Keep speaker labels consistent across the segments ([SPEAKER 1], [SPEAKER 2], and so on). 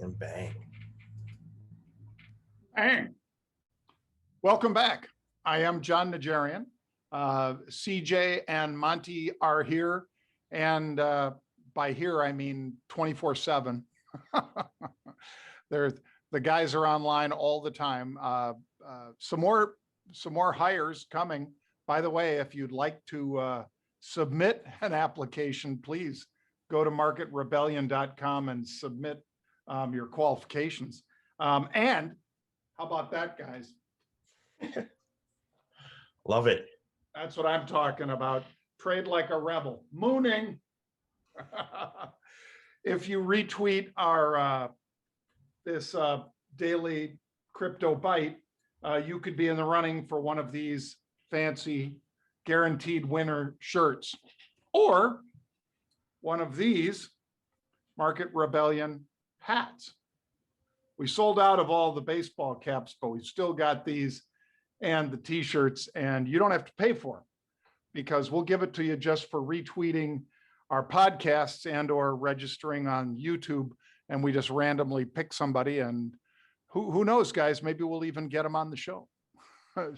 [SPEAKER 1] And bang.
[SPEAKER 2] Bang. Welcome back. I am Jon Najarian. CJ and Monty are here. And by here, I mean 24/7. The guys are online all the time. Some more hires coming. By the way, if you'd like to submit an application, please go to marketrebellion.com and submit your qualifications. And how about that, guys?
[SPEAKER 1] Love it.
[SPEAKER 2] That's what I'm talking about. Trade like a rebel. Mooning. If you retweet our this daily crypto byte, you could be in the running for one of these fancy guaranteed winner shirts, or one of these Market Rebellion hats. We sold out of all the baseball caps, but we've still got these and the t-shirts, and you don't have to pay for them because we'll give it to you just for retweeting our podcasts and or registering on YouTube, and we just randomly pick somebody, and who knows, guys, maybe we'll even get them on the show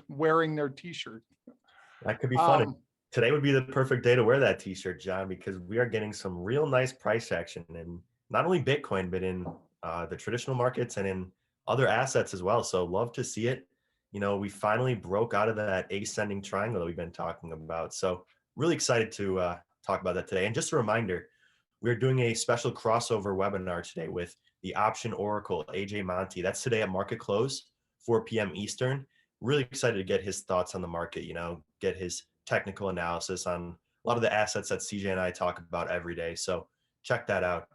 [SPEAKER 2] wearing their t-shirt.
[SPEAKER 1] That could be fun. Today would be the perfect day to wear that t-shirt, John, because we are getting some real nice price action in not only Bitcoin, but in the traditional markets and in other assets as well. So love to see it. You know, we finally broke out of that ascending triangle that we've been talking about. So really excited to talk about that today. And just a reminder, we're doing a special crossover webinar today with the option oracle, AJ Monty. That's today at market close, 4 p.m. Eastern. Really excited to get his thoughts on the market, you know, get his technical analysis on a lot of the assets that CJ and I talk about every day. So check that out.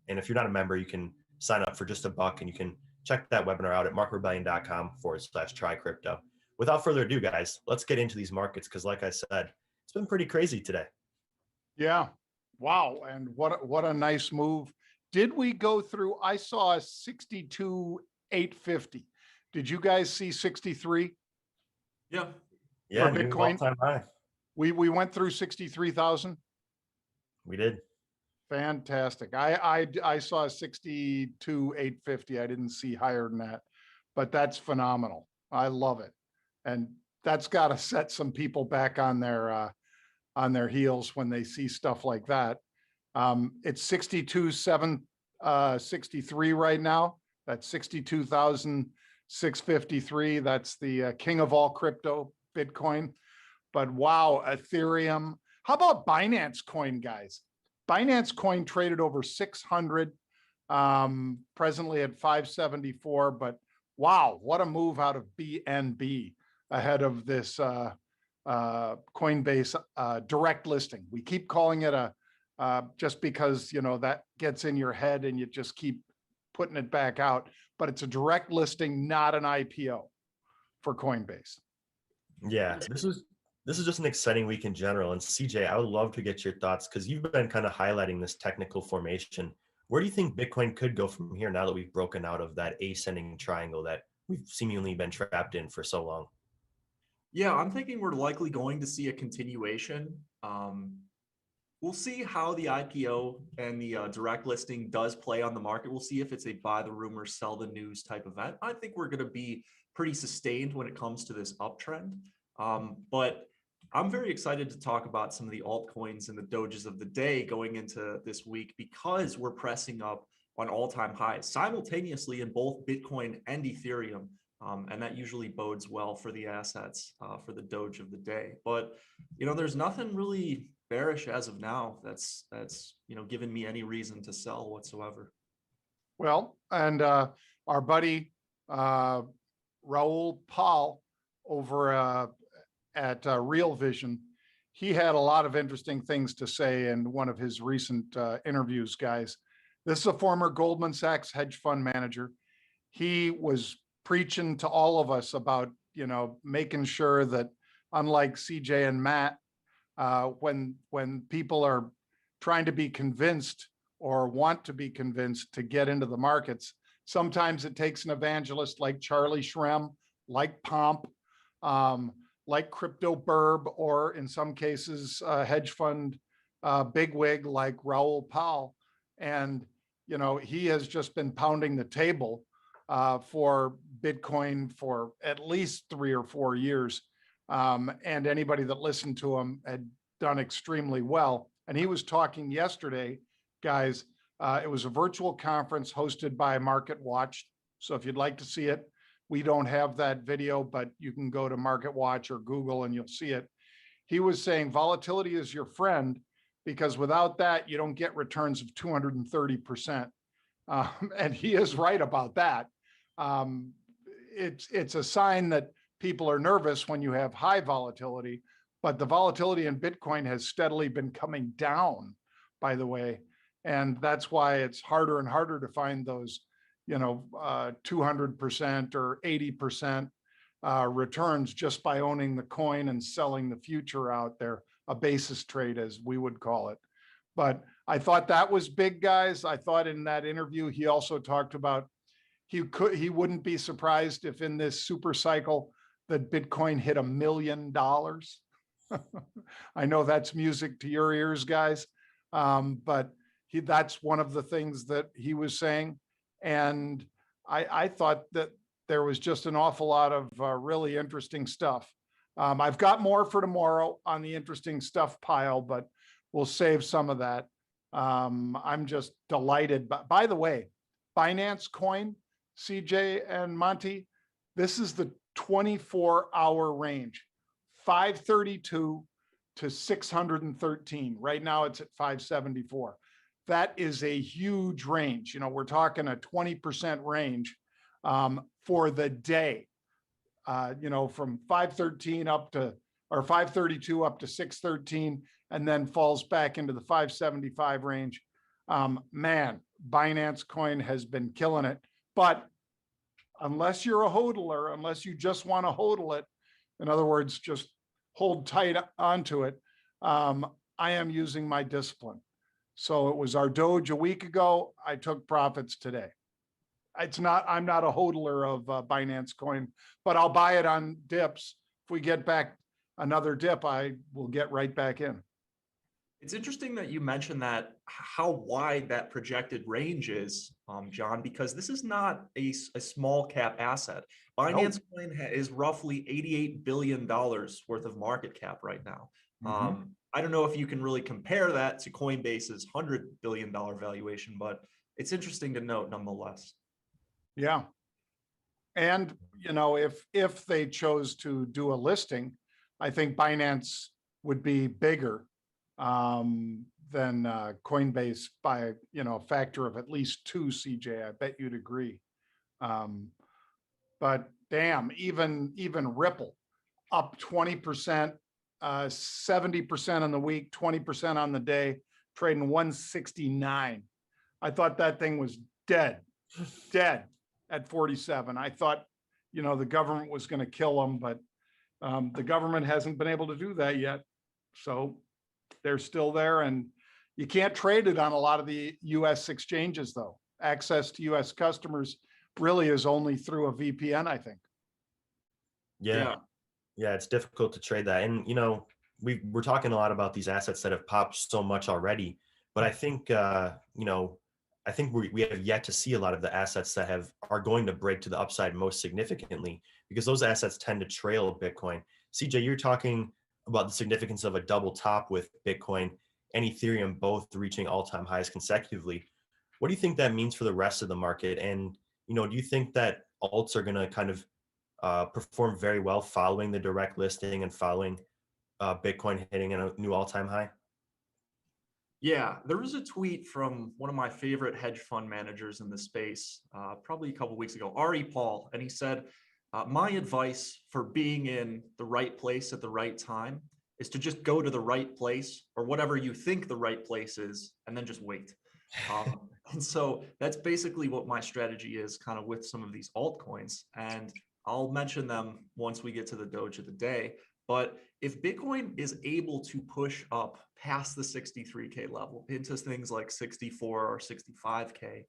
[SPEAKER 1] And if you're not a member, you can sign up for just $1 and you can check that webinar out at marketrebellion.com/trycrypto. Without further ado, guys, let's get into these markets because like I said, it's been pretty crazy today.
[SPEAKER 2] Yeah. Wow. And what a nice move. Did we go through, I saw 62,850. Did you guys see 63?
[SPEAKER 1] Yeah.
[SPEAKER 2] For Bitcoin?
[SPEAKER 1] All-time high.
[SPEAKER 2] We went through 63,000.
[SPEAKER 1] We did.
[SPEAKER 2] Fantastic. I saw 62,850. I didn't see higher than that, but that's phenomenal. I love it. And that's got to set some people back on their heels when they see stuff like that. It's 62,763 right now. That's 62,653. That's the king of all crypto, Bitcoin. But wow, Ethereum. How about Binance Coin, guys? Binance Coin traded over 600, presently at 574. But wow, what a move out of BNB ahead of this Coinbase direct listing. We keep calling it a just because, you know, that gets in your head and you just keep putting it back out, but it's a direct listing, not an IPO for Coinbase.
[SPEAKER 1] Yeah, this This is just an exciting week in general. And CJ, I would love to get your thoughts because you've been kind of highlighting this technical formation. Where do you think Bitcoin could go from here now that we've broken out of that ascending triangle that we've seemingly been trapped in for so long?
[SPEAKER 3] Yeah, I'm thinking we're likely going to see a continuation. We'll see how the IPO and the direct listing does play on the market. We'll see if it's a buy the rumor, sell the news type event. I think we're going to be pretty sustained when it comes to this uptrend. But I'm very excited to talk about some of the altcoins and the Doges of the day going into this week because we're pressing up on all-time highs simultaneously in both Bitcoin and Ethereum. And that usually bodes well for the assets for the Doge of the day. But, there's nothing really bearish as of now that's given me any reason to sell whatsoever.
[SPEAKER 2] Well, and our buddy Raoul Pal over at Real Vision, he had a lot of interesting things to say in one of his recent interviews, guys. This is a former Goldman Sachs hedge fund manager. He was preaching to all of us about, making sure that, unlike CJ and Matt, when people are trying to be convinced or want to be convinced to get into the markets, sometimes it takes an evangelist like Charlie Shrem, like Pomp, like Crypto Burb, or in some cases, hedge fund bigwig like Raoul Pal. And, he has just been pounding the table for Bitcoin for at least 3 or 4 years. And anybody that listened to him had done extremely well. And he was talking yesterday, guys, it was a virtual conference hosted by Market Watch. So if you'd like to see it, we don't have that video, but you can go to Market Watch or Google and you'll see it. He was saying volatility is your friend because without that, you don't get returns of 230%. And he is right about that. It's a sign that people are nervous when you have high volatility, but the volatility in Bitcoin has steadily been coming down, by the way. And that's why it's harder and harder to find those, 200% or 80% returns just by owning the coin and selling the future out there, a basis trade, as we would call it. But I thought that was big, guys. I thought in that interview, he also talked about he wouldn't be surprised if in this super cycle that Bitcoin hit $1 million. I know that's music to your ears, guys. But that's one of the things that he was saying. And I thought that there was just an awful lot of really interesting stuff. I've got more for tomorrow on the interesting stuff pile, but we'll save some of that. I'm just delighted. But by the way, Binance Coin, CJ and Monty, this is the 24-hour range, 532 to 613. Right now it's at 574. That is a huge range. We're talking a 20% range for the day, from 513 up to, or 532 up to 613, and then falls back into the 575 range. Man, Binance Coin has been killing it. But unless you're a hodler, unless you just want to hodl it, in other words, just hold tight onto it, I am using my discipline. So it was our Doge a week ago. I took profits today. I'm not a hodler of Binance Coin, but I'll buy it on dips. If we get back another dip, I will get right back in.
[SPEAKER 3] It's interesting that you mentioned that how wide that projected range is, John, because this is not a small cap asset. Binance Coin is roughly $88 billion worth of market cap right now. I don't know if you can really compare that to Coinbase's $100 billion valuation, but it's interesting to note nonetheless.
[SPEAKER 2] Yeah. And, if they chose to do a listing, I think Binance would be bigger than Coinbase by a factor of at least 2, CJ. I bet you'd agree. But damn, even Ripple up 20%, 70% on the week, 20% on the day, trading 169. I thought that thing was dead at 47. I thought, the government was going to kill them, but The government hasn't been able to do that yet. So they're still there, and you can't trade it on a lot of the US exchanges though. Access to US customers really is only through a VPN, I think.
[SPEAKER 1] Yeah. Yeah, it's difficult to trade that. And we're talking a lot about these assets that have popped so much already, but I think I think we have yet to see a lot of the assets that are going to break to the upside most significantly, because those assets tend to trail Bitcoin. CJ, you're talking about the significance of a double top with Bitcoin and Ethereum both reaching all-time highs consecutively. What do you think that means for the rest of the market? And do you think that alts are going to kind of perform very well following the direct listing and following Bitcoin hitting a new all-time high?
[SPEAKER 3] Yeah, there was a tweet from one of my favorite hedge fund managers in the space, probably a couple weeks ago, Ari Paul, and he said, my advice for being in the right place at the right time is to just go to the right place, or whatever you think the right place is, and then just wait. And so that's basically what my strategy is, kind of with some of these altcoins. And I'll mention them once we get to the Doge of the day. But if Bitcoin is able to push up past the 63K level into things like 64 or 65K,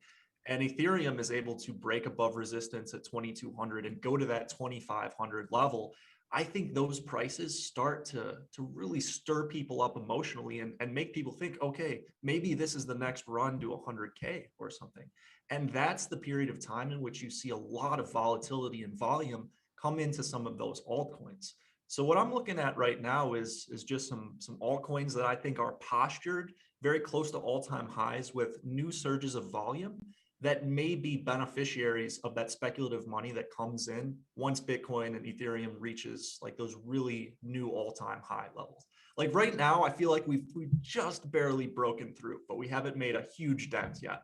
[SPEAKER 3] and Ethereum is able to break above resistance at 2,200 and go to that 2,500 level, I think those prices start to really stir people up emotionally and make people think, okay, maybe this is the next run to 100K or something. And that's the period of time in which you see a lot of volatility and volume come into some of those altcoins. So what I'm looking at right now is just some altcoins that I think are postured very close to all-time highs with new surges of volume that may be beneficiaries of that speculative money that comes in once Bitcoin and Ethereum reaches like those really new all-time high levels. Like right now, I feel like we've just barely broken through, but we haven't made a huge dent yet.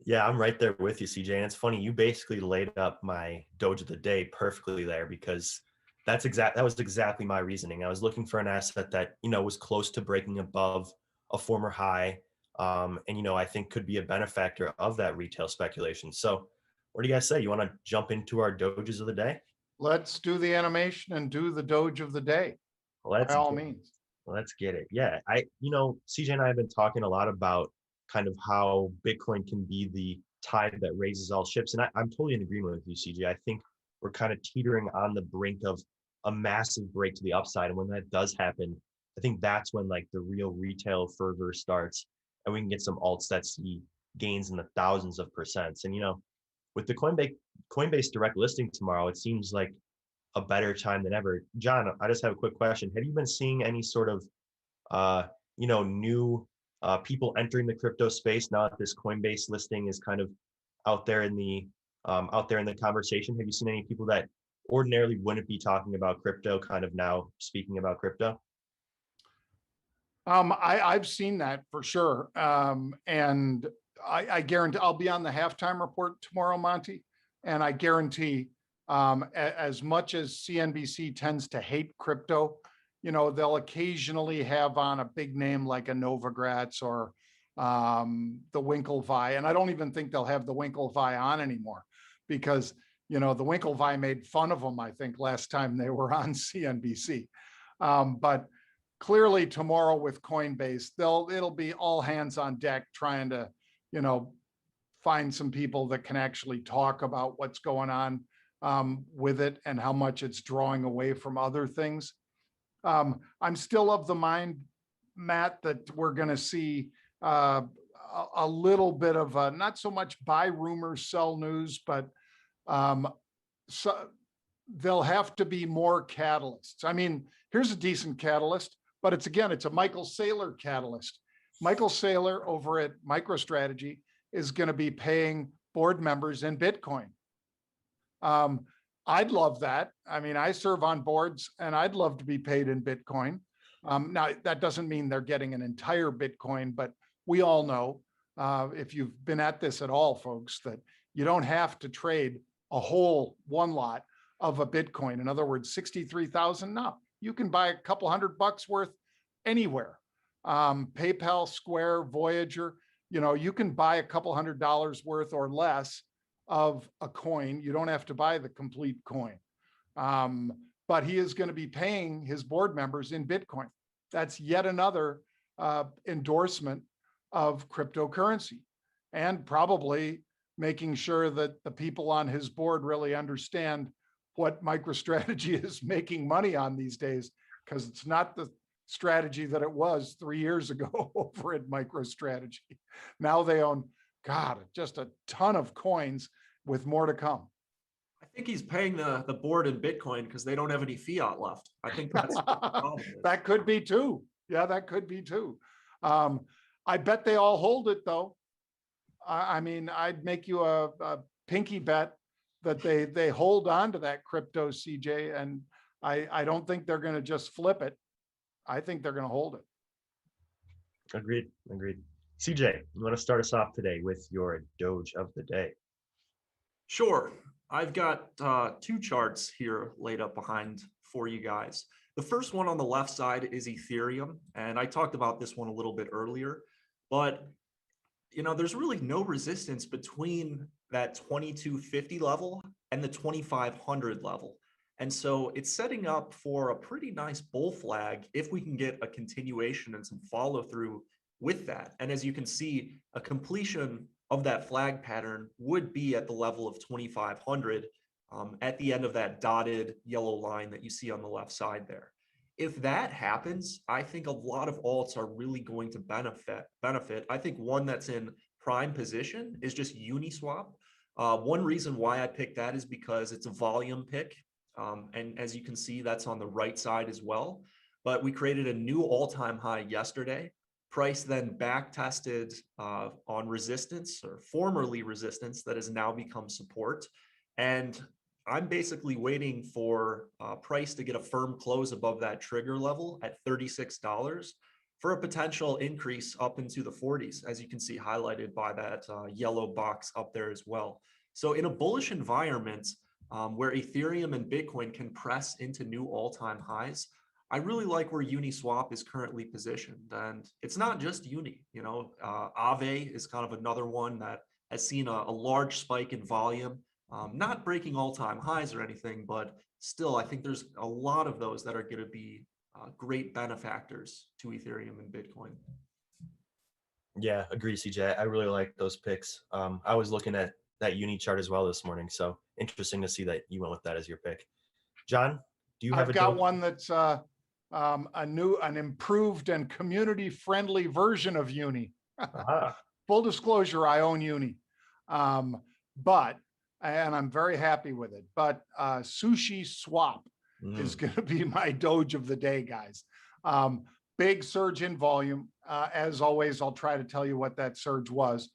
[SPEAKER 1] Yeah, I'm right there with you, CJ. And it's funny, you basically laid up my Doge of the day perfectly there, because that was exactly my reasoning. I was looking for an asset that, was close to breaking above a former high. And I think could be a benefactor of that retail speculation. So what do you guys say? You want to jump into our Doges of the day?
[SPEAKER 2] Let's do the animation and do the Doge of the day. By all means.
[SPEAKER 1] Let's get it. Yeah. CJ and I have been talking a lot about kind of how Bitcoin can be the tide that raises all ships. And I'm totally in agreement with you, CJ. I think we're kind of teetering on the brink of a massive break to the upside. And when that does happen, I think that's when like the real retail fervor starts, and we can get some alts that see gains in the thousands of percents. And with the Coinbase direct listing tomorrow, it seems like a better time than ever. John, I just have a quick question. Have you been seeing any sort of new people entering the crypto space now that this Coinbase listing is kind of out there in the conversation? Have you seen any people that ordinarily wouldn't be talking about crypto kind of now speaking about crypto?
[SPEAKER 2] I've seen that for sure. And I guarantee I'll be on the halftime report tomorrow, Monty. And I guarantee as much as CNBC tends to hate crypto, they'll occasionally have on a big name like a Novogratz or the Winklevi. And I don't even think they'll have the Winklevi on anymore, because, the Winklevi made fun of them, I think, last time they were on CNBC. But clearly tomorrow with Coinbase, it'll be all hands on deck trying to, find some people that can actually talk about what's going on with it and how much it's drawing away from other things. I'm still of the mind, Matt, that we're going to see a little bit of not so much buy rumors, sell news, but so there'll have to be more catalysts. I mean, here's a decent catalyst, but it's a Michael Saylor catalyst. Michael Saylor over at MicroStrategy is going to be paying board members in Bitcoin. I'd love that. I mean, I serve on boards and I'd love to be paid in Bitcoin. Now, that doesn't mean they're getting an entire Bitcoin, but we all know, if you've been at this at all, folks, that you don't have to trade a whole one lot of a Bitcoin. In other words, 63,000. No, you can buy a couple $100 worth anywhere. PayPal, Square, Voyager, you can buy a couple $100 worth or less of a coin. You don't have to buy the complete coin. but he is going to be paying his board members in Bitcoin. That's yet another endorsement of cryptocurrency, and probably making sure that the people on his board really understand what MicroStrategy is making money on these days, because it's not the strategy that it was 3 years ago over at MicroStrategy. Now they own, God, just a ton of coins with more to come.
[SPEAKER 3] I think he's paying the board in Bitcoin because they don't have any fiat left. I think that's what the problem is.
[SPEAKER 2] That could be too. Yeah, that could be too. I bet they all hold it though. I mean, I'd make you a pinky bet that they hold on to that crypto, CJ, and I don't think they're going to just flip it. I think they're going to hold it.
[SPEAKER 1] Agreed. CJ, you want to start us off today with your Doge of the day?
[SPEAKER 3] Sure. I've got 2 charts here laid up behind for you guys. The first one on the left side is Ethereum, and I talked about this one a little bit earlier, but there's really no resistance between that 2250 level and the 2500 level. And so it's setting up for a pretty nice bull flag if we can get a continuation and some follow through with that. And as you can see, a completion of that flag pattern would be at the level of 2500 at the end of that dotted yellow line that you see on the left side there. If that happens, I think a lot of alts are really going to benefit. I think one that's in prime position is just Uniswap. One reason why I picked that is because it's a volume pick. And as you can see, that's on the right side as well. But we created a new all-time high yesterday. Price then back tested on resistance, or formerly resistance, that has now become support. And I'm basically waiting for price to get a firm close above that trigger level at $36 for a potential increase up into the 40s, as you can see highlighted by that yellow box up there as well. So in a bullish environment where Ethereum and Bitcoin can press into new all-time highs, I really like where Uniswap is currently positioned. And it's not just Uni, Aave is kind of another one that has seen a large spike in volume. Not breaking all-time highs or anything, but still, I think there's a lot of those that are going to be great benefactors to Ethereum and Bitcoin.
[SPEAKER 1] Yeah, agree, CJ. I really like those picks. I was looking at that Uni chart as well this morning, so interesting to see that you went with that as your pick. John, do you have
[SPEAKER 2] I've got one that's an improved and community-friendly version of Uni. Full disclosure, I own Uni, and I'm very happy with it. But Sushi Swap is going to be my Doge of the day, guys. Big surge in volume. As always, I'll try to tell you what that surge was.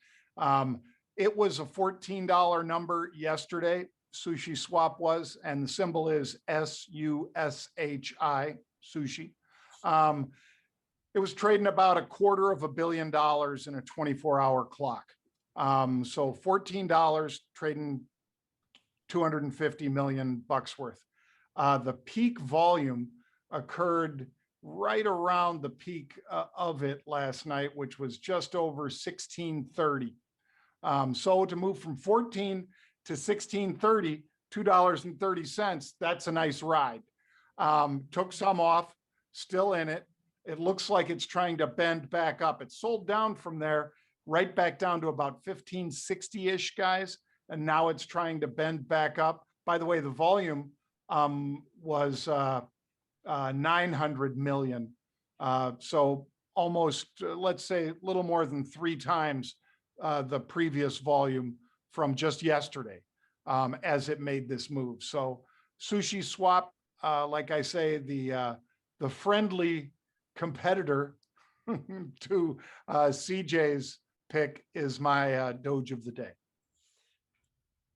[SPEAKER 2] It was a $14 number yesterday. Sushi Swap was, and the symbol is SUSHI, sushi. It was trading about $250 million in a 24-hour clock. So $14 trading 250 million bucks worth. The peak volume occurred right around the peak of it last night, which was just over 1630. So to move from 14 to 1630, $2.30, that's a nice ride. Took some off, still in it. It looks like it's trying to bend back up. It sold down from there, right back down to about 1560-ish, guys. And now it's trying to bend back up. By the way, the volume was 900 million. So almost, let's say, a little more than 3 times the previous volume from just yesterday as it made this move. So Sushi Swap, like I say, the friendly competitor to CJ's pick is my Doge of the day.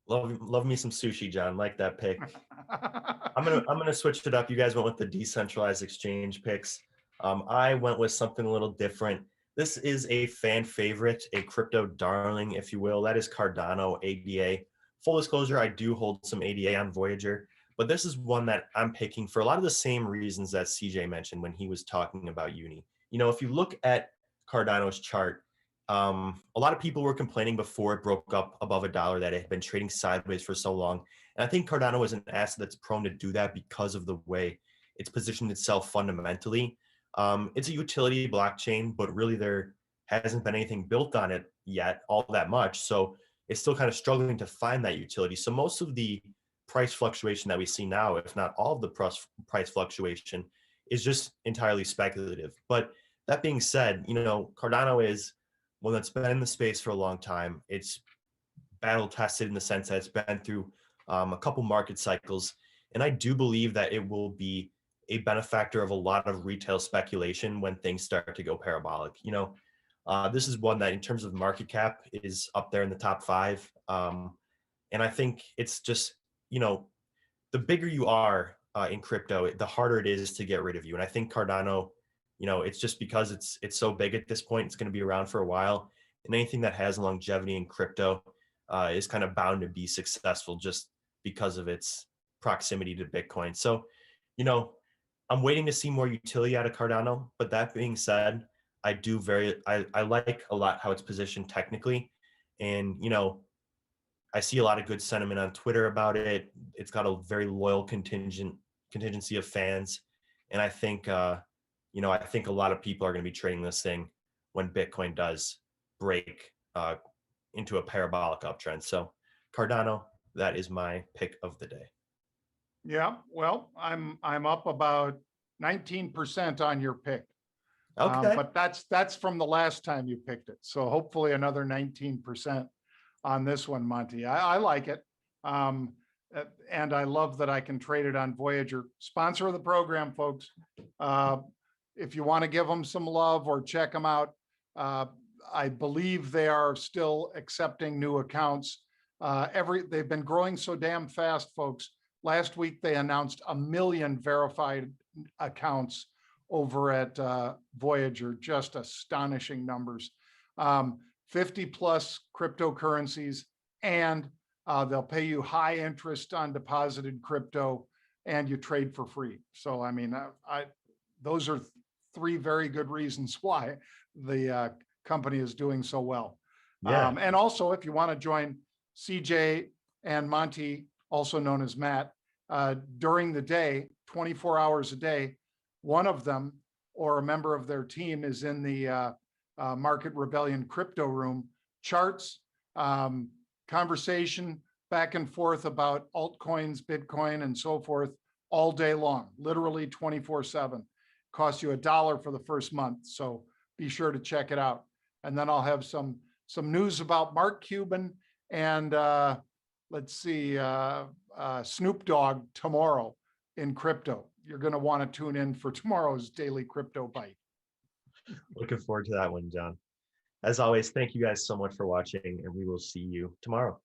[SPEAKER 1] Love me some sushi, John. Like that pick. I'm gonna switch it up. You guys went with the decentralized exchange picks. I went with something a little different. This is a fan favorite, a crypto darling, if you will. That is Cardano ADA. Full disclosure, I do hold some ADA on Voyager, but this is one that I'm picking for a lot of the same reasons that CJ mentioned when he was talking about Uni. If you look at Cardano's chart, a lot of people were complaining before it broke up above $1 that it had been trading sideways for so long. And I think Cardano is an asset that's prone to do that because of the way it's positioned itself fundamentally. It's a utility blockchain, but really there hasn't been anything built on it yet all that much. So it's still kind of struggling to find that utility. So most of the price fluctuation that we see now, if not all of the price fluctuation, is just entirely speculative. But that being said, Cardano is one that's been in the space for a long time. It's battle tested in the sense that it's been through a couple market cycles. And I do believe that it will be a benefactor of a lot of retail speculation when things start to go parabolic. This is one that in terms of market cap is up there in the top 5. And I think it's just, the bigger you are in crypto, the harder it is to get rid of you. And I think Cardano, it's just because it's so big at this point, it's going to be around for a while. And anything that has longevity in crypto is kind of bound to be successful just because of its proximity to Bitcoin. So, I'm waiting to see more utility out of Cardano. But that being said, I like a lot how it's positioned technically. And, I see a lot of good sentiment on Twitter about it. It's got a very loyal contingency of fans. And I think, I think a lot of people are going to be trading this thing when Bitcoin does break into a parabolic uptrend. So Cardano, that is my pick of the day.
[SPEAKER 2] Yeah, well, I'm up about 19% on your pick.
[SPEAKER 1] Okay.
[SPEAKER 2] But that's from the last time you picked it. So hopefully another 19% on this one, Monty. I like it. And I love that I can trade it on Voyager. Sponsor of the program, folks. If you want to give them some love or check them out, I believe they are still accepting new accounts. They've been growing so damn fast, folks. Last week, they announced 1 million verified accounts over at Voyager. Just astonishing numbers. 50 plus cryptocurrencies, and they'll pay you high interest on deposited crypto, and you trade for free. So, I mean, those are 3 very good reasons why the company is doing so well.
[SPEAKER 1] Yeah.
[SPEAKER 2] And also, if you want to join CJ and Monty, also known as Matt, during the day, 24 hours a day, one of them or a member of their team is in the Market Rebellion crypto room, charts, conversation back and forth about altcoins, Bitcoin, and so forth all day long, literally 24/7. Costs you $1 for the first month. So be sure to check it out. And then I'll have some news about Mark Cuban and let's see, Snoop Dogg tomorrow in crypto. You're going to want to tune in for tomorrow's Daily Crypto Byte.
[SPEAKER 1] Looking forward to that one, John. As always, thank you guys so much for watching, and we will see you tomorrow.